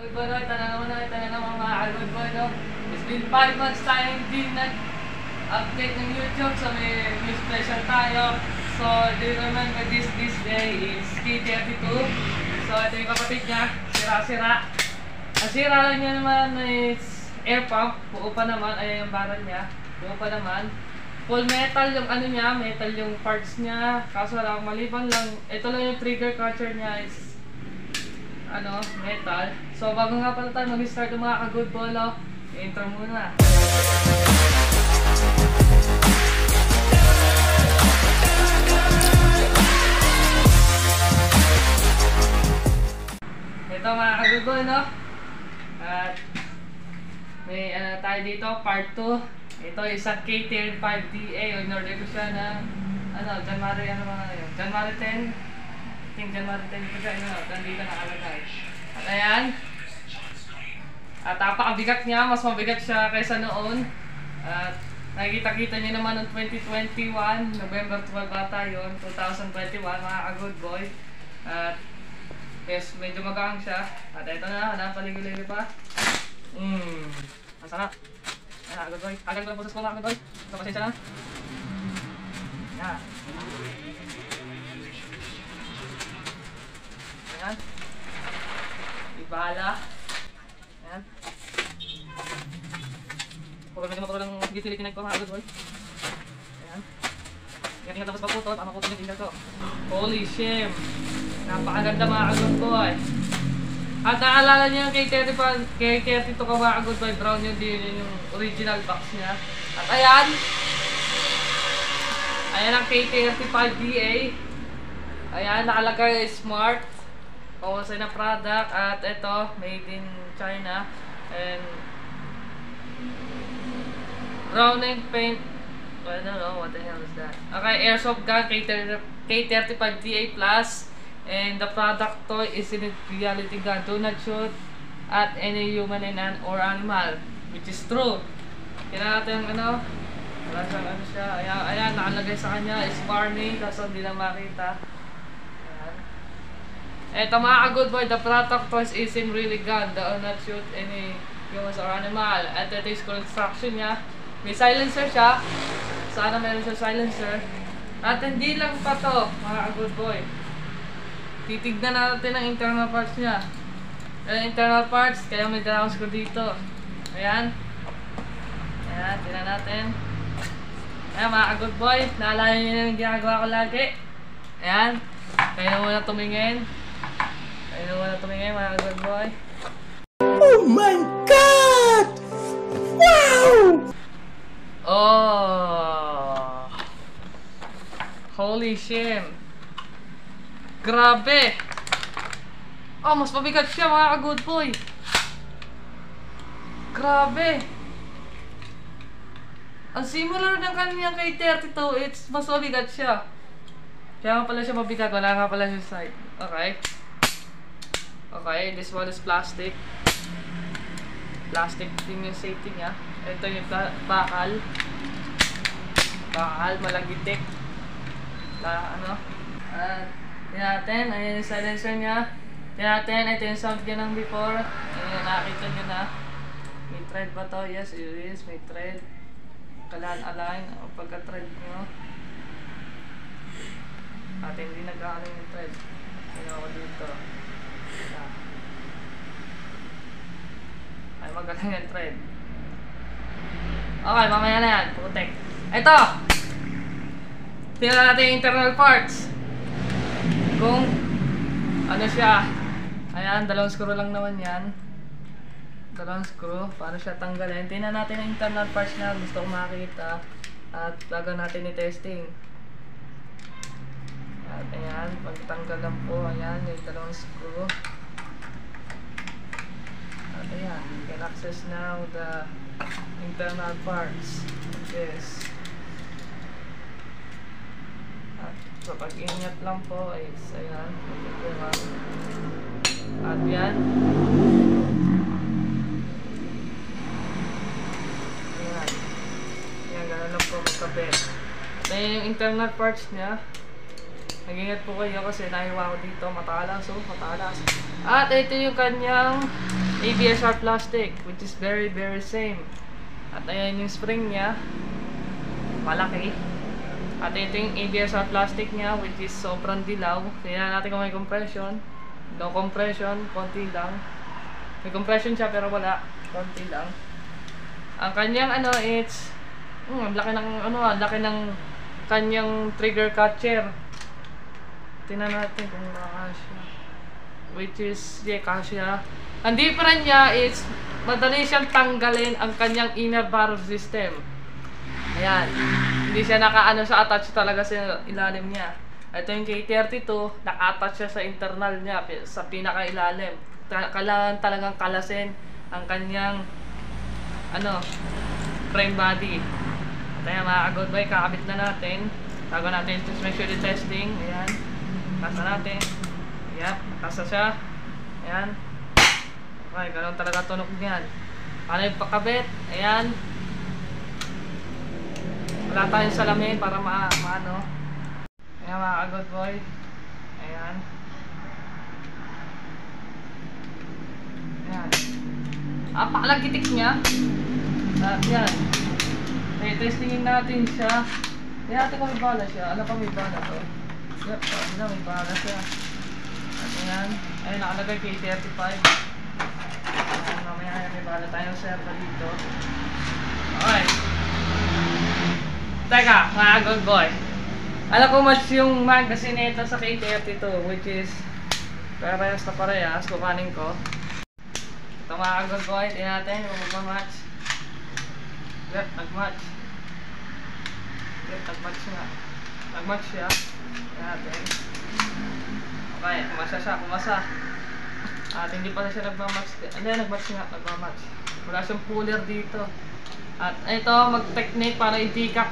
Good boy, ito na naman mga good boy, no? It's been 5 months tayo hindi nag-update ng YouTube, so may special tayo. So, do you remember this day is K32. So, ito yung kapatid niya, sira-sira. Ang sira lang niya naman is air pump, buo pa naman, ayan yung barrel niya, buo pa naman. Full metal yung ano niya, metal yung parts niya, kaso lang maliban lang, ito lang yung trigger catcher niya is ano, metal. So bago nga pala tayo mag-start yung mga ka-good bolo, intro muna. Ito mga ka-good bolo, no? At may ano tayo dito, part 2. Ito isang KTR5DA. In-order ko siya ng ano, January 10. I think January 10 ko siya, nandito nakalagay. At ayan. At napakabigat niya, mas mabigat siya kaysa noon. At nakikita-kita niyo naman noong 2021, November 12 ata yun, 2021, mga ka-good boy. At yes, medyo magaan siya. At ito na, napaligo-ligo pa. Ang sarap. Ayan, good boy. Agal ko lang po sa school mga good boy. So, pasensya na. Ayan. Ayan. Ibala. Ayan. Huwag medyo matulog ng gitili-tinag ko mga good boy. Ayan. Ingat-ingat tapos pagputol, ang maputol yung finger ko. Holy shame. Napakaganda mga good boy. At naalala niyo yung K32 ka mga good boy, brown yun din yung original box niya. At ayan. Ayan ang K35DA. Ayan, nakalagay smart. Pawasay na product. At ito, made in China. And drowning paint. I don't know, what the hell is that? Okay, airsoft gun K35DA plus. And the product toy is in reality gun. Do not shoot at any human or animal. Which is true. Kaya natin ano, wala siyang ano siya. Ayan, nakalagay sa kanya is warning kasi hindi na makita. Ayan. Eto mga ka-good boy, the product toy is in really gun. Do not shoot any humans or animal. At ito is construction niya. May silencer siya. Sana meron siya silencer. At hindi lang pa to mga ka-good boy. Titignan natin ang internal parts niya. Ang internal parts, kaya may ground screw dito. Ayan. Ayan, tingnan natin. Ayan mga ka-good boy, naalala niyo na yung ginagawa ko lagi. Ayan. Kaya na muna tumingin. Mga ka-good boy. Oh my God! Wow! Oh! Holy shame! Grabe! Oh, mas mabigat siya mga ka-good boy. Grabe! Ang similar ng kanyang K32, it's mas mabigat siya. Kaya nga pala siya mabigat, wala nga pala siya side. Okay. Okay, this one is plastic. Plastic din yung safety niya. Ito yung bakal. Bakal, malagitik. Ano? Tingnan natin, ayan yung silencer niya. Tingnan natin, ito yung sound niya ng before. Ayan, nakakita nyo na. May thread ba to? Yes, it is. May thread. Kailangan align ang pagka-thread nyo. At hindi nag-align yung thread. Tingnan ko dito. Ay, mag-align yung thread. Okay, mamaya na yan. Protect. Ito! Tingnan natin yung internal parts. Kung ano siya. Ayan, dalawang screw lang naman yan. Dalawang screw. Paano siya tanggalin? Tingnan natin ang internal parts niya. Gusto ko makita. At bago natin i-testing. At ayan, pagtanggal lang po. Ayan, yung dalawang screw. At ayan, you can access now the internal parts. Yes. So pag-ingat lang po is ayan, at yan. Ayan. Ayan, gano'n lang po magkabit. At ayan yung internal parts niya. Nag-ingat po kayo kasi nahiwa ko dito, matalas. At ito yung kanyang ABSR plastic, which is very same. At ayan yung spring niya, malaki. At ito yung ABSR plastic niya, which is sobrang dilaw. Tingnan natin kung may compression. No compression, konti lang. May compression siya pero wala, konti lang. Ang kanyang it's laki ng kanyang trigger catcher. Tingnan natin kung nakakasya. Which is, kasya. Ang different niya is madali siyang tanggalin ang kanyang inner barrel system. Ayan. Hindi siya sa attach talaga sa ilalim niya. Ito yung K32, naka-attach siya sa internal niya, sa pinaka-ilalim. Kailangan talagang kalasin ang kanyang frame body. At ayan mga good boy, kakabit na natin. Tago natin to make sure the testing. Ayan. Kasa natin. Ayan. Kasa siya. Ayan. Okay, ganun talaga tunog niyan. Paano yung pakabit? Ayan. Wala tayong salamin para maano. Ayan mga good boy. Ayan. Ayan. Pakalagitik niya. Ayan. Testingin natin siya. Ayan natin kung may bala siya. Alam pa may bala to. Yep, may bala siya. At ayan. Ayan, nakalagay K35. Ayan, mamaya may bala tayong server dito. Okay. Teka, mga good boy. Alam ko mas yung magazine nito sa K32, which is parehas na parehas. Kukanin ko. Ito mga good boy. Tingnan natin kung magmamatch. Yep, nag-match. Yep, nag-match nga. Nag-match siya. Tingnan natin. Okay, kumasa. At hindi pa siya nagmamatch. Hindi, nag-match nga. Nagmamatch. Wala siyang puller dito. At ito, mag-technique para i-decack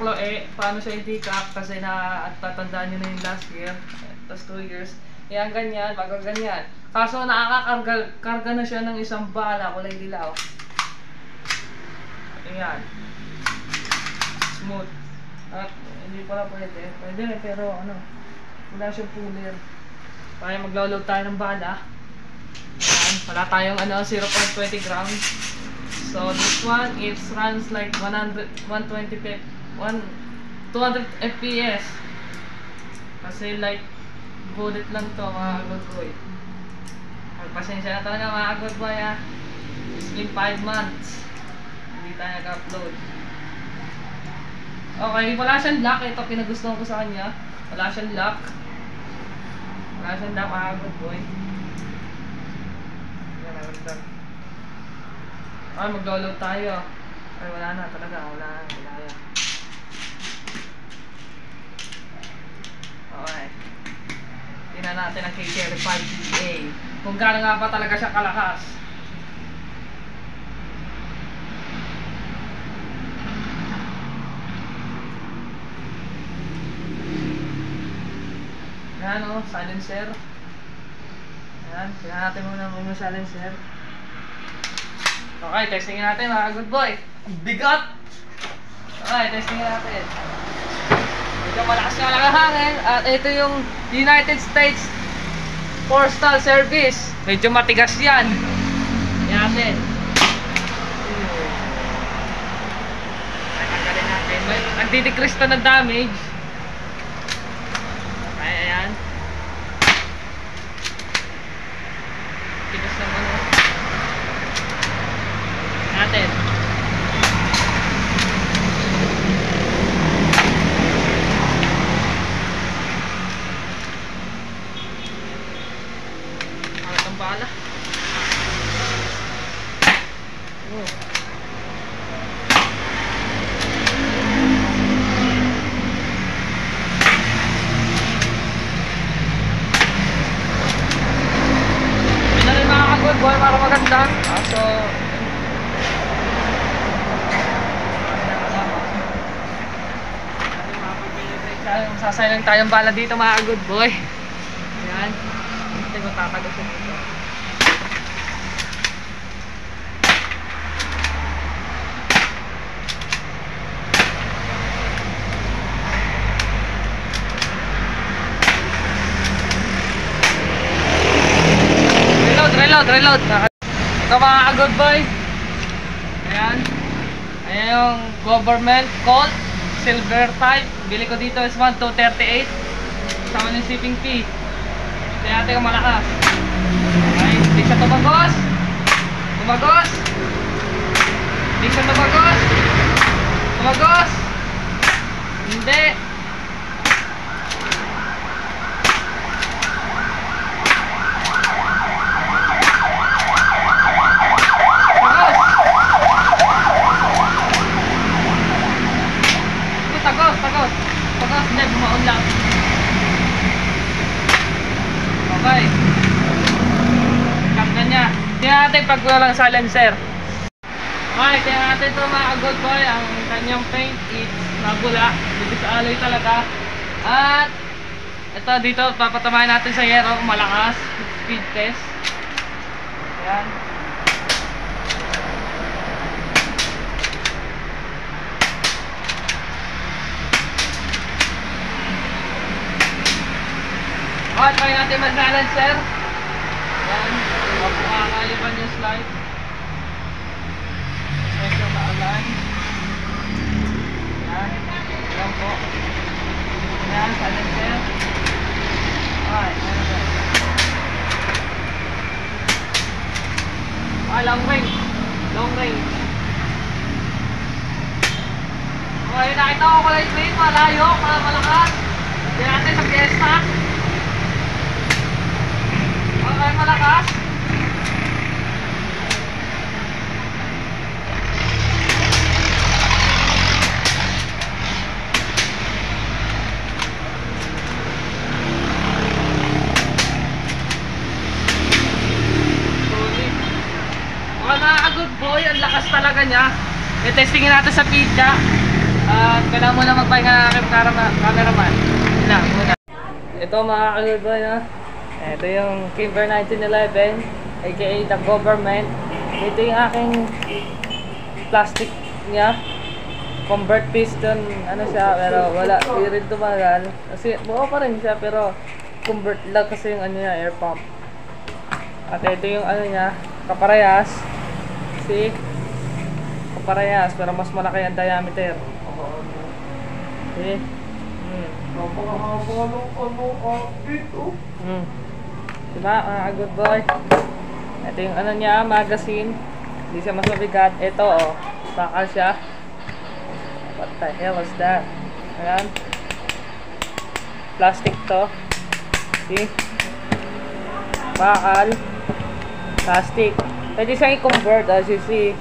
paano siya i-decack kasi natatandaan nyo na yung last year. Tapos 2 years. Yan, ganyan, bago ganyan. Kaso nakakakarga na siya ng isang bala, kulay dilaw. At yan. Smooth. At hindi pala pwede. Pwede pero wala siyang puller. Kaya maglo-load tayo ng bala. Yan, wala tayong 0.20 grams. So this one, it runs like 200 FPS. Kasi like bullet lang to mga good boy. Magpasensya na talaga mga good boy ha. It's been 5 months. Hindi tayo nag-upload. Okay, wala siyang lock. Ito pinagustuhan ko sa kanya. Wala siyang lock. Wala siyang lock mga good boy. Yan, naganda. Okay, mag-download tayo. Ay, wala na talaga. Wala yan. Okay. Tingnan natin ang K35DA. Kung gaano nga ba talaga siya kalakas. Ayan silencer. Ayan, tingnan natin muna yung silencer. Okay, testingin natin mga good boy. Bigat! Okay, testingin natin. Medyo malakas nga lang ang hangin. At ito yung United States Postal Service. Medyo matigas yan. Tingnan natin. Tanggalin natin. Nagdidecrease to ng damage. Okay, ayan. Tigas naman natin. Ang bala. Hindi na rin makakagoy buhay para maganda. So sasayang tayong bala dito mga good boy. Ayan. Hindi ko tatagasin dito. Reload. Ito mga good boy. Ayan. Ayan yung government Colt silver type. Bili ko dito is 1238. Kasama ng shipping fee. Kaya natin yung malakas. Okay, hindi siya tumagos. Tumagos. Hindi siya tumagos. Tumagos. Hindi. Tagos. Tagos, hindi, bumaon lang. Okay. Kanggan niya. Tingnan natin pag walang silencer. Okay, tingnan natin ito mga good boy. Ang kanyang paint is nabula. Dito sa alloy talaga. At ito dito, papatamahin natin sa yero. Malakas. Speed test. Ayan. Okay, try natin mag-silencer. Ayan. Makakalipan yung slide. Medyo maalan. Ayan. Ayan po. Ayan, silencer. Okay, ayan po. Okay, long range. Long range. Okay, nakita ko kulay green. Malayo, malakas. Hindi natin sa fiesta. Okay, malakas. Good boy, ang lakas talaga niya. I-testingin natin sa pizza. Kailangan mo na magpahinga ng aking cameraman. Yun lang, muna. Ito mga good boy, no? Ito yung Kimber 1911 aka the government. Ito yung aking plastic niya. Convert piston, ano siya, pero wala, di rin tumagal. Kasi buo pa rin siya, pero convert lang kasi yung ano niya, air pump. At ito yung ano niya, kaparehas. See? Kaparehas, pero mas malaki ang diameter. See? Diba, good boy. Ito yung ano niya, magazine. Hindi siya mas mabigat. Ito, oh, bakal siya. What the hell is that? Ayan. Plastic to. See? Bakal. Plastic. Pwede siyang i-convert, as you see.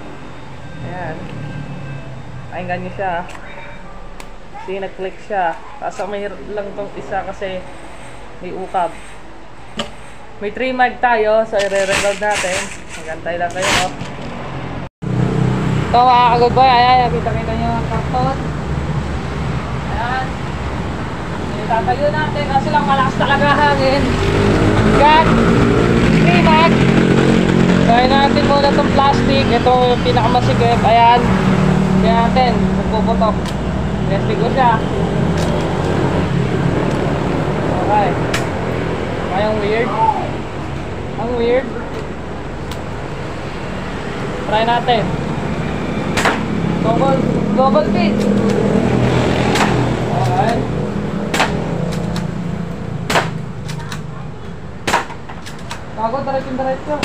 Ayan. Pakinggan nyo siya. See, nag-click siya. Kaso may lang tong isa kasi may ukab. May 3 mag tayo, so i-re-reload natin. Magantay lang kayo, oh. Ito mga good boy, ayan, kita-kita nyo ang karton. Ayan. Itatayo natin kasi lang malakas talaga hangin. Got 3 mag. Gawin natin muna itong plastic. Ito yung pinakamasigip. Ayan. Gawin natin. Magpuputok. Testing ko siya. Okay. Ang weird. Ang weird. Try natin. Double fit. Okay. Bago diretso.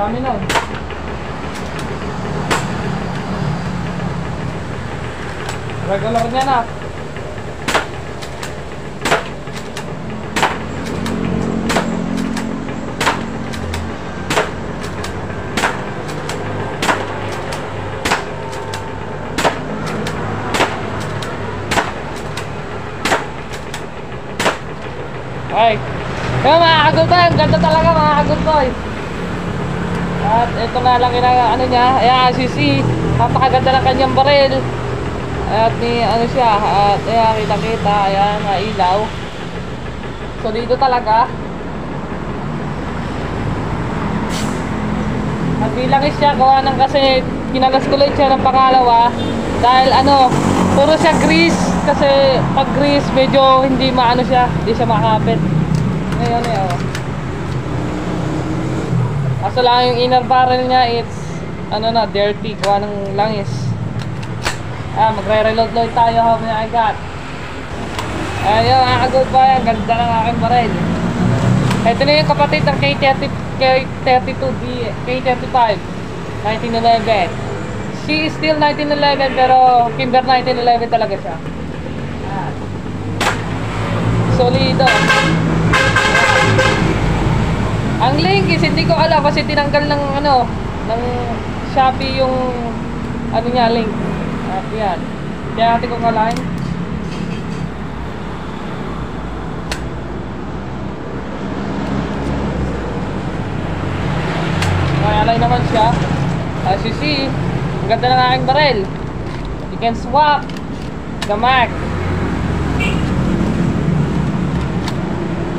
Kami nun. Regular niya na. Okay. Kaya mga kagultoy, ang ganda talaga mga kagultoy. At ito nga lang ano niya, ayan, CC, napakaganda ng kanyang baril. At may ano siya, at ayan, kita-kita, ayan, ilaw. So dito talaga. At bilangis siya, gawa ng kasi kinalas ko ulit siya ng pangalawa. Dahil ano, puro siya grease. Kasi pag grease, medyo hindi maano siya, hindi siya makapit. Ngayon eh, oh. Kaso lang yung inner barrel niya, it's ano na, dirty, gawa ng langis. Magre-reload tayo how many I got. Ayun, good boy, ang ganda ng aking baril. Ito na yung kapatid ng K32D, K35 1911. She is still 1911 pero Kimber 1911 talaga siya. Solido. Ang link is hindi ko alam kasi tinanggal ng ano, ng Shopee yung ano niya, link. At yan. Kaya natin kung align. Okay, align naman siya. As you see, ang ganda ng aking baril. You can swap the mag.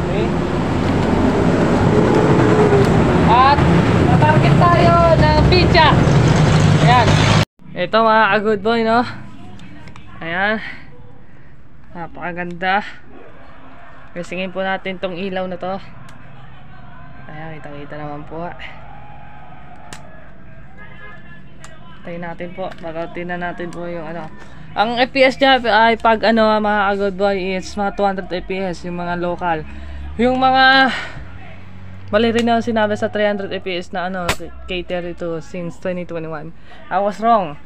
Okay. At natarget tayo ng pizza. Ayan. Ito mga good boy, no? Ayan. Napakaganda. Gasingin po natin tong ilaw na to. Ayan, kita-kita naman po. Tayo natin po. Magatin na natin po yung ano. Ang FPS niya ay pag ano mga good boy, it's mga 200 FPS yung mga local. Yung mga mali rin na sinabi sa 300 FPS na ano K32 since 2021. I was wrong.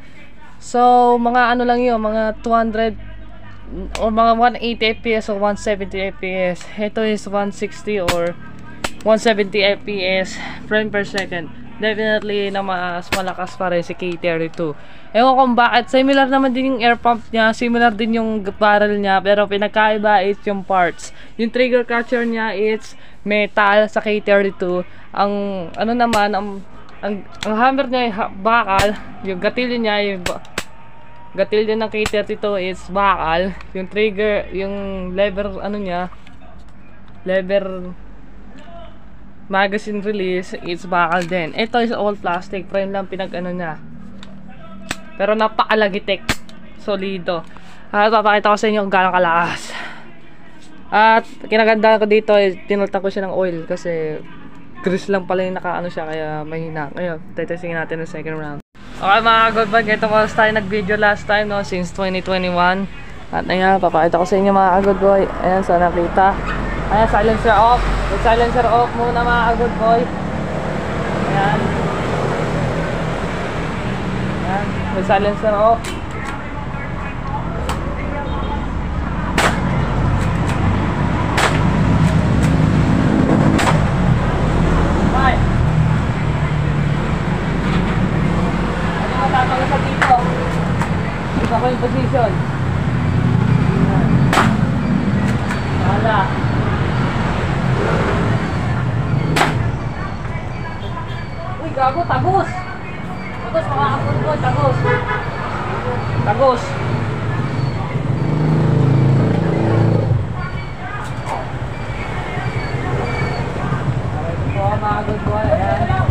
So mga ano lang yun, mga 200 or mga 180 FPS or 170 FPS. Ito is 160 or 170 FPS frame per second. Definitely na mas malakas pa rin si K32. Ewan kung bakit, similar naman din yung air pump niya, similar din yung barrel niya, pero pinagkaiba is yung parts. Yung trigger catcher niya it's metal sa K32. Ang ano naman, ang hammer niya bakal, yung gatilyo niya, yung gatilyo ng K32 is bakal. Yung trigger, yung lever ano niya, lever magazine release, it's bakal din. Ito is all plastic frame lang pinag-ano niya. Pero napakalagitik. Solido. At papakita ko sa inyo kung gaano kalakas. At kinaganda ko dito, tinultan ko siya ng oil kasi grease lang pala yung nakaano siya kaya mahina. Ngayon, tetestingin natin ng second round. Okay mga good bag, ito ko tayo nag-video last time, no, since 2021. At ayan, papakita ko sa inyo mga good boy. Ayan, sana nakita. Ayan, silencer off. With silencer off muna mga good boy. Ayan. Ayan, with silencer off. Bye. Ano matatawag sa dito? Ito ko yung position. Ayan. Wala. Uy, gago, tagos! Tagos, mga kapulboy, tagos! Tagos! Ito po, mga good boy, ayan.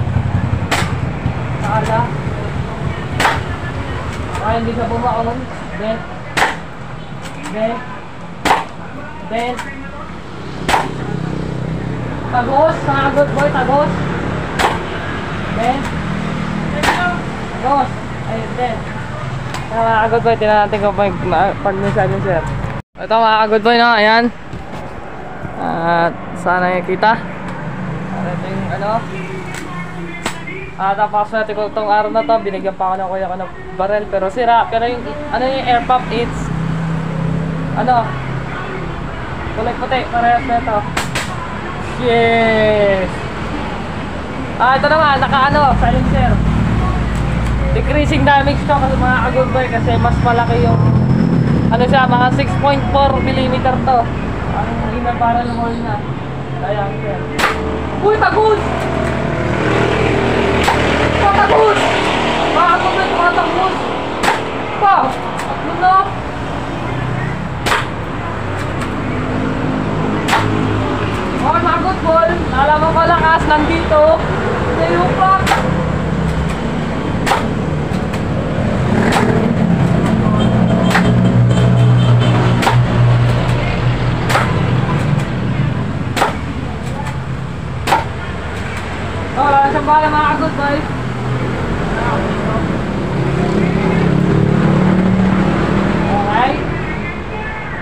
Nakala. Kaya hindi siya bumaon. Bent. Bent. Bent. Tagos, mga good boy, tagos. Ben. Tagos. Ayun, Ben. Mga good boy, tinan natin kung pag may silencer. Ito mga good boy, no? Ayan. At sana nakikita. Ito yung ano. Tapos natin ko itong araw na to, binigyan pa ako ng kuya ko ng barrel pero sira. Pero yung ano yung air pump, it's ano, kulay puti, parehas na ito. Yes! Ito naman, naka-ano, silencer. Decreasing damage to kasi mga good boy kasi mas malaki yung ano siya, mga 6.4mm to. Ang inner barrel hole na. Ayan, sir. Uy, tagus! ng bala mga good boy. Okay.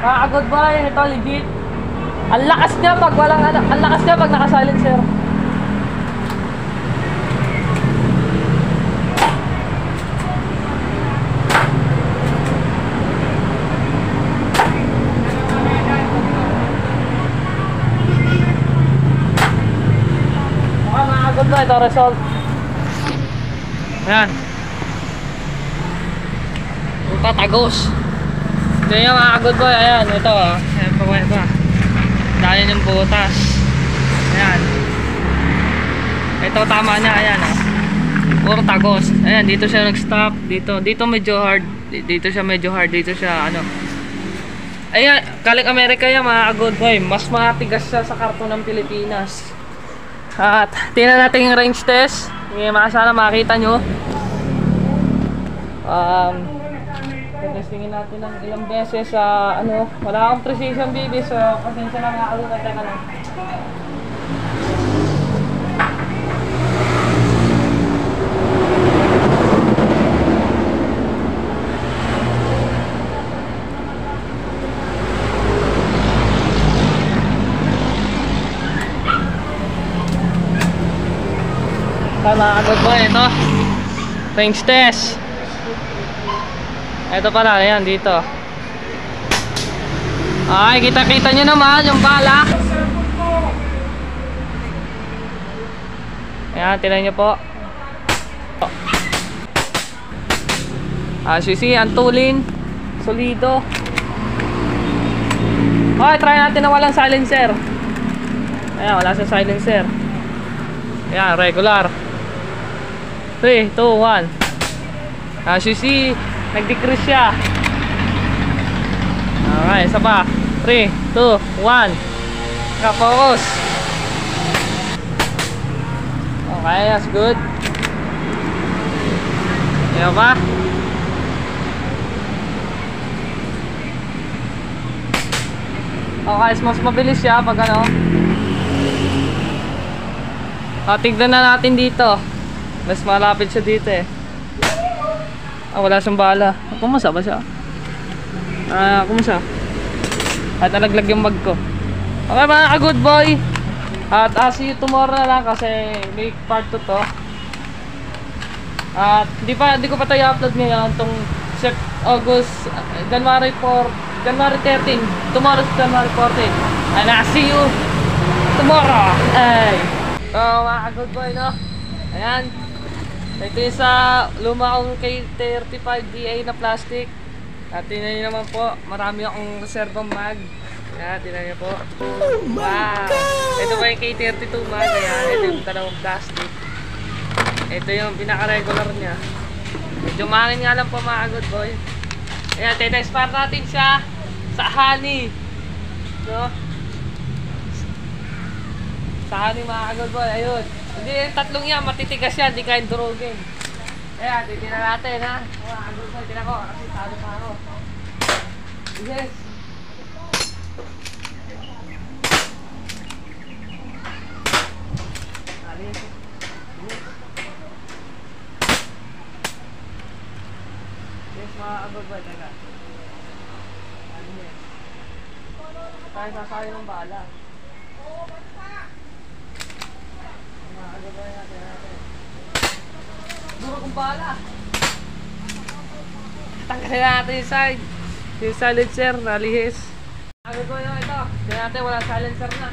Mga good boy, ito legit. Ang lakas niya pag walang ano, ang lakas niya pag naka-silencer. Ito result. Ayan. Tatagos. Ito yung mga good boy. Ayan, ito ah. Ayan pa ito. Dahil yung butas. Ayan. Ito tama niya. Ayan ah. Puro tagos. Ayan, dito siya nag-stop. Dito medyo hard. Dito siya medyo hard. Dito siya ano. Ayan, Galing Amerika yan mga good boy. Mas matigas siya sa karton ng Pilipinas. At tingnan natin yung range test. Sana makita nyo. Testingin natin ng ilang beses sa wala akong precision baby, so pasensya lang nga ako. Teka lang. Mga good boy, ito range test. Ito pala, ayan dito. Ay, kita-kita nyo naman yung bala. Ayan, tinan nyo po. As you see, ang tulin, solido. Okay, try natin na walang silencer. Ayan, wala sa silencer. Ayan, regular. 3, 2, 1. As you see, nag-decrease siya. Okay, isa pa. 3, 2, 1. Naka-focus. Okay, that's good. Ayan pa. Okay, mas mabilis siya pag tignan na natin dito. Mas malapit siya dito eh. Wala siyang bala. Kumusta ba siya? Kumusta? At nalaglag yung mag ko. Okay mga good boy. At see you tomorrow na lang kasi may part 2 to. At di ko pa tayo upload ngayon tong January 13. Tomorrow is January 14. And I'll see you tomorrow. Ay. Mga good boy, no? Ayan. Ito yung sa luma kong K35DA na plastic. At tingnan nyo naman po, marami akong reservang mag. Ayan, tingnan nyo po. Oh my God! Ito ba yung K32 mag? Ayan, ito yung dalawang plastic. Ito yung pinaka-regular niya. Medyo mahangin nga lang po mga good boy. Ayan, titexpire natin siya sa honey. No? Sa honey mga good boy, ayun. Hindi yung tatlong yan, matitigas yan, hindi kain durugin. Ayan, titignan natin ha. Mga good boy, tinan ko, kasi talo pa ako. Yes. Yes, mga good boy, teka. Yes. Tayo sasayo ng bala. Mga good boy natin. Duro kong bala. Tanggalin natin yung side. Yung silencer, nalihis. Mga good boy ito. Tignan natin, wala silencer na.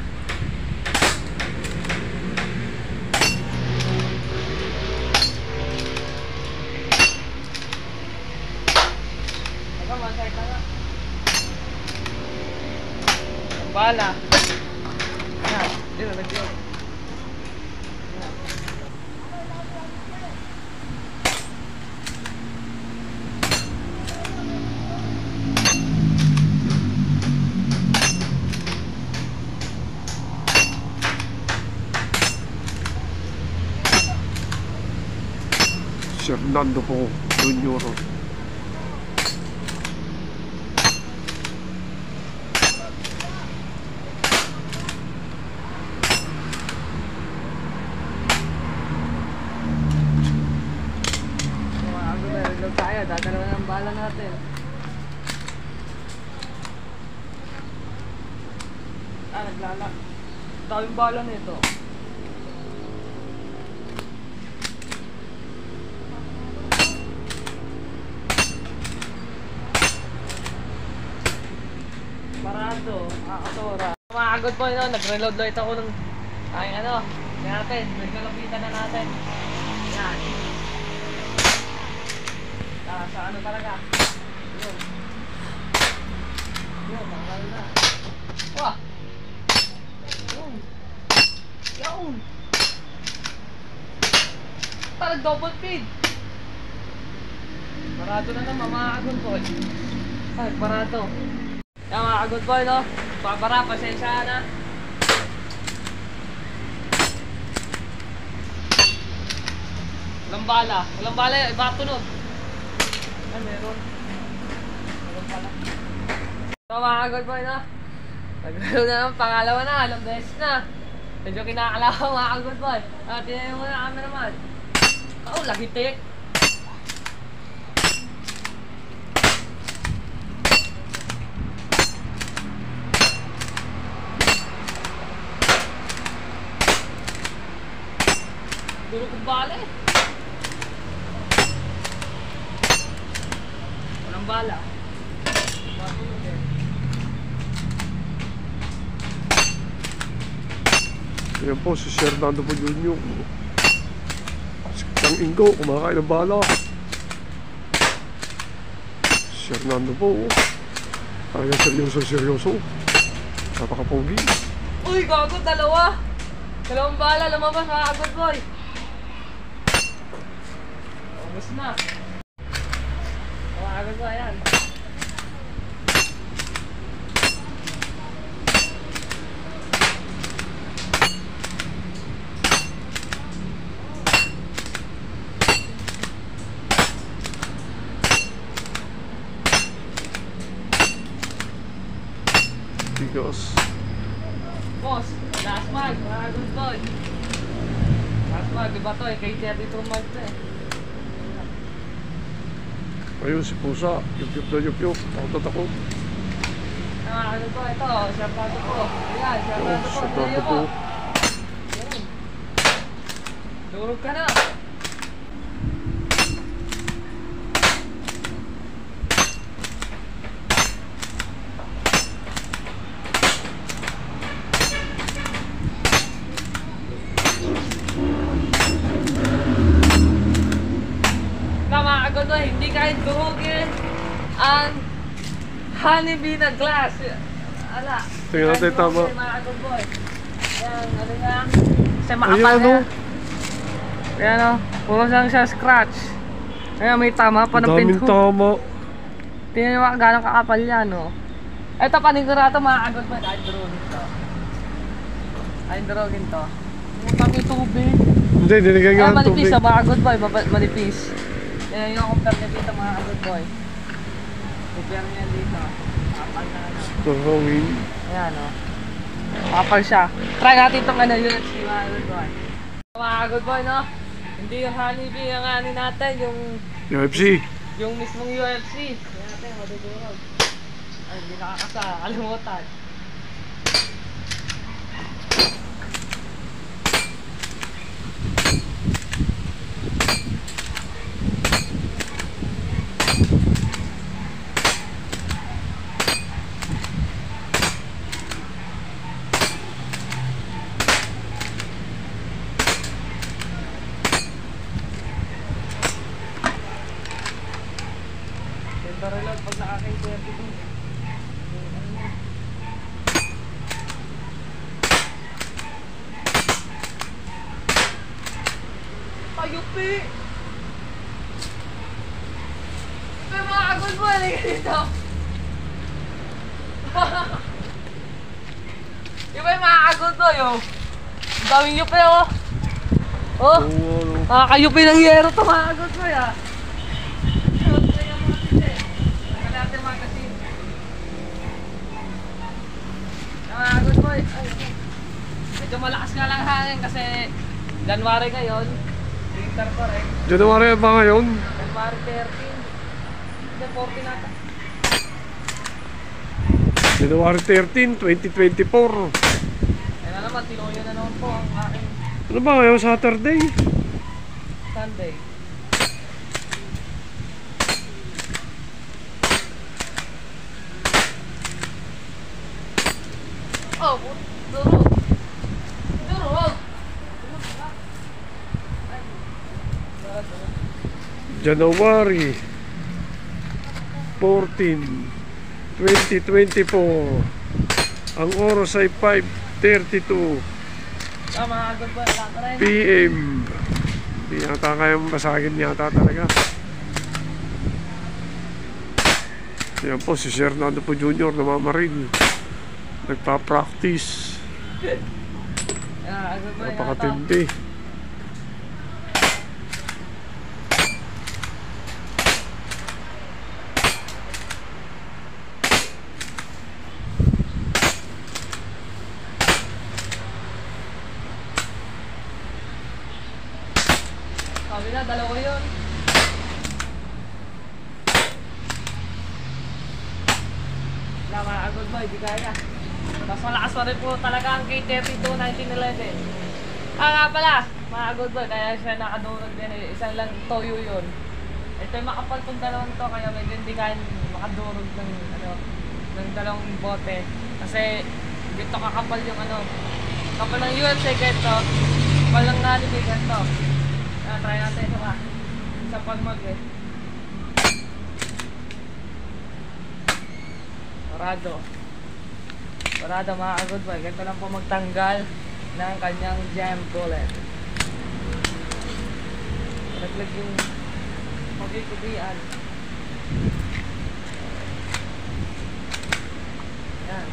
Bala. Ayan, dito nag-vlog. Fernando Po Jr. tayo, dadalawa ng bala natin. Naglala. Daming bala nito. Parado, Atora. Makakagod po yun, nag-reload light ako ng ay ano, natin, nagkalapitan na natin. Yan. Sa ano talaga? Yun. Yun, makakal na. Wah! Yun. Yun. Parang double feed. Parado na naman, makakagod po. Ay, parado. Yan mga good boy, no? Babara, pasensya na. Walang bala, iba tunog. Ay, meron. Walang bala. So mga good boy, no? Naglaro na naman, pangalawa na, alam beses na. Medyo kinakalawa mga good boy. Tinayin mo na kami naman. Oh, lahitik. Duro kong bala eh. Walang bala. Matulog eh. Ayan po, si Sir Nando po yun yung Sikang Ingo, kumakain ng bala. Sir Nando po, kaya seryoso. Napaka-pogi. Uy, gago, dalawa. Dalawang bala, lumabas mga agad boy. Ubus na. Mga agad boy, yan. Tigas. Boss, last mag, mga good boy. Last mag, iba to eh, kay 32 mag to eh. Ayun si Pusa, yup-yup na yup-yup. Takot. Mga good boy, ito, syartado po. Ayan, syartado po. Sir Nando Tayo po. Ayan. Durog ka na. Hindi kahit durugin ang honeybee na glass. Ala. Tingnan natin tama. Mga good boy. Ayan, ano nga. Kasi Ayun, makapal ano? na. Ayan o. Puro lang siya scratch. Ayan, may tama pa ng Daming pinhook. tama. Tingnan nyo gano'ng kakapal yan o. Ito panigurado mga good boy. Ay, durugin to. Ay, durugin to. Yung pang tubig. Hindi, dinigay nga ang Manipis tubig. mga good boy. Manipis. Yan yung compare niya dito mga good boy. Compare niya dito. Kapal na ano. Tuhongin. Ayan o. Kapal siya. Try natin itong ano UFC mga good boy. Mga good boy no. Hindi yung honeybee ang ano natin. UFC. Yung mismong UFC. Yan natin madudurog. Ay hindi nakakasa. Kalimutan. Reload pag nakaking 32. Ayupi! May mga agod mo, halika dito! Yung may mga agod mo, yung ang daming yupi, oh! Oh! Nakakayupi ng yero to mga agod mo, ya! Good boy. Medyo malakas nga lang hangin kasi January ngayon. Winter pa rin. January pa ngayon. January din 40 nata. January 13, 2024. Kaya na naman, tinuyo na naman po ang aking Ano ba ngayon, Saturday? Sunday. Oh, duro. Duro. January 14, 2024. Ang oras ay 5:32 Mga agad ba? Wala ka rin. PM. Hindi yata kayang basagin yata talaga. Yan po si Fernando po Jr. na mamarin. Nagpa-practice. Agad ba? Napakatindi. Sabi na, dalawa yun. Wala, mga agad ba? Hindi kaya. Mas malakas pa rin po talaga ang K32 1911. Nga pala, mga agad ba? Kaya siya nakadurog din. Isang lang toyo yun. Ito yung makapal tong dalawang to, kaya medyo hindi kaya makadurog ng, ng dalawang bote. Kasi dito kakapal yung kapal ng UFC ganito. Kapal ng nalibig ganito. Try natin ito ka. Sa pagmag eh. Parado. Parado mga agad boy. Ganito lang po magtanggal ng kanyang jam bullet. Naglag yung pagkikubian. Yan.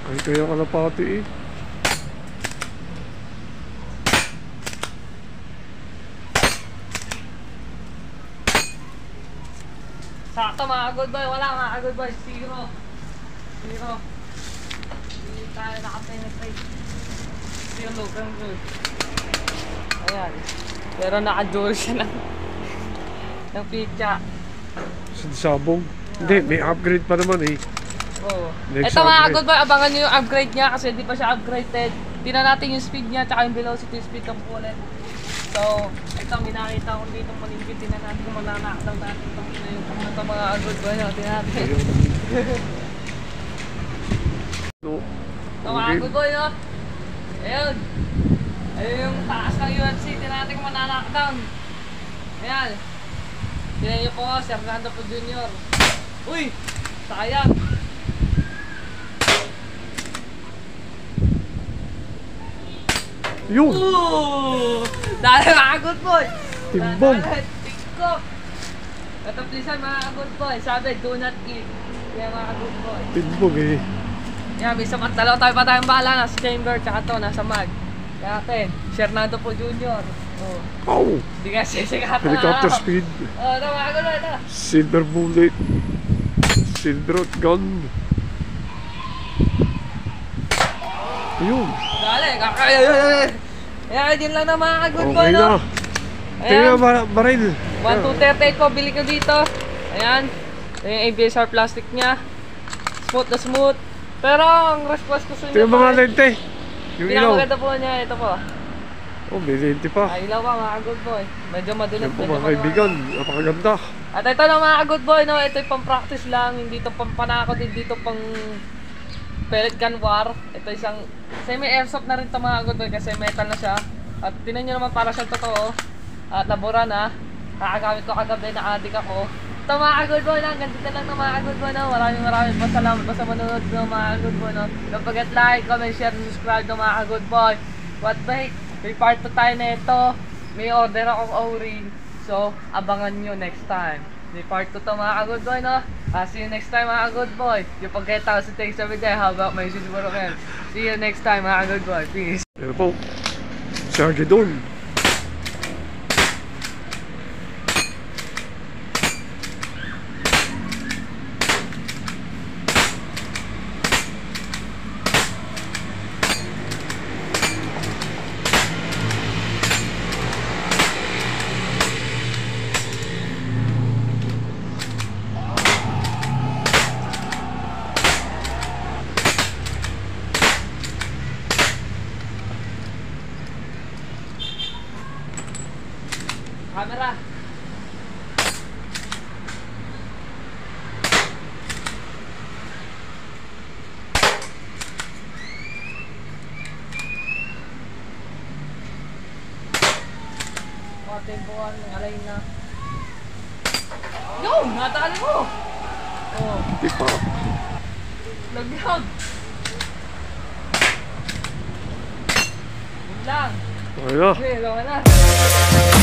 Ay kaya kalapati eh. Sakto mga good boy, wala mga good boy, 0. Hindi tayo nakapenetrate. Zero logang good. Ayan. Pero naka-dual siya ng pitcha. Sabong. Hindi, may upgrade pa naman eh. Oo. Next Ito mga upgrade. good boy, abangan nyo yung upgrade niya kasi hindi pa siya upgraded. Tingnan natin yung speed niya tsaka yung velocity speed ng bullet. So, ito minakita ko dito malingkit. Tingnan natin kung mananakdaw natin ito mga good boy. Tingnan natin. No. Ito mga good boy, no? Ayun. Ayun yung taas ng UFC. Tingnan natin kung mananakdown. Ayan. Tingnan nyo po, si Fernando po Jr. Uy! Sayang! Yun! Dahil mga good boy! Timbong! Tingkok! Kataplisan mga good boy. Sabi, do not eat. Kaya mga good boy. Timbog eh. Yan, may samat dalawa tayo pa tayong bahala. Nasa chamber, tsaka to, nasa mag. Kaya natin, Fernando po Jr. Oh. Ow! Hindi ka sisikatan Helicopter speed. Oh, ito mga good boy, ito. Silver bullet. Silver gun. Ayun. Dali, kakaya. Ayan, yun lang na mga good boy, Okay no? na. Tingnan baril. 1238 po, bili ko dito. Ayan. Ito yung ABSR plastic niya. Smooth na smooth. Pero ang response ko sa inyo Tingnan mga lente. Yung ilaw. pinakamaganda po niya, ito po. Oh, may lente pa. Ay, ilaw pa mga good boy. Medyo madilim. Yan po mga kaibigan. Napakaganda. At ito na mga good boy, no? Ito yung pang practice lang. Hindi ito pang panakot, hindi ito pang pellet gun war. Ito isang semi-airsoft na rin ito mga good boy kasi metal na siya. At tinan nyo naman para siyang totoo. At nabura na. Kakagamit ko kagabi na adik ako. Ito mga good boy lang. Ganda lang ng mga good boy, no? Maraming pasalamat pa sa manonood ng mga good boy, no? Don't forget like, comment, share, and subscribe ng mga good boy. What wait? May part 2 tayo na ito. May order akong O-ring. So, abangan nyo next time. May part 2 to mga good boy, no? See you next time mga good boy. You forget how to take every day. How about my sister again? See you next time mga good boy. Peace. Yan po. Sarge doon. Camera. Mga tempohan, alay na. Yo! Natali mo! Oh, Di pa. lagyag! Yun lang. Ayun. Okay, gawa na.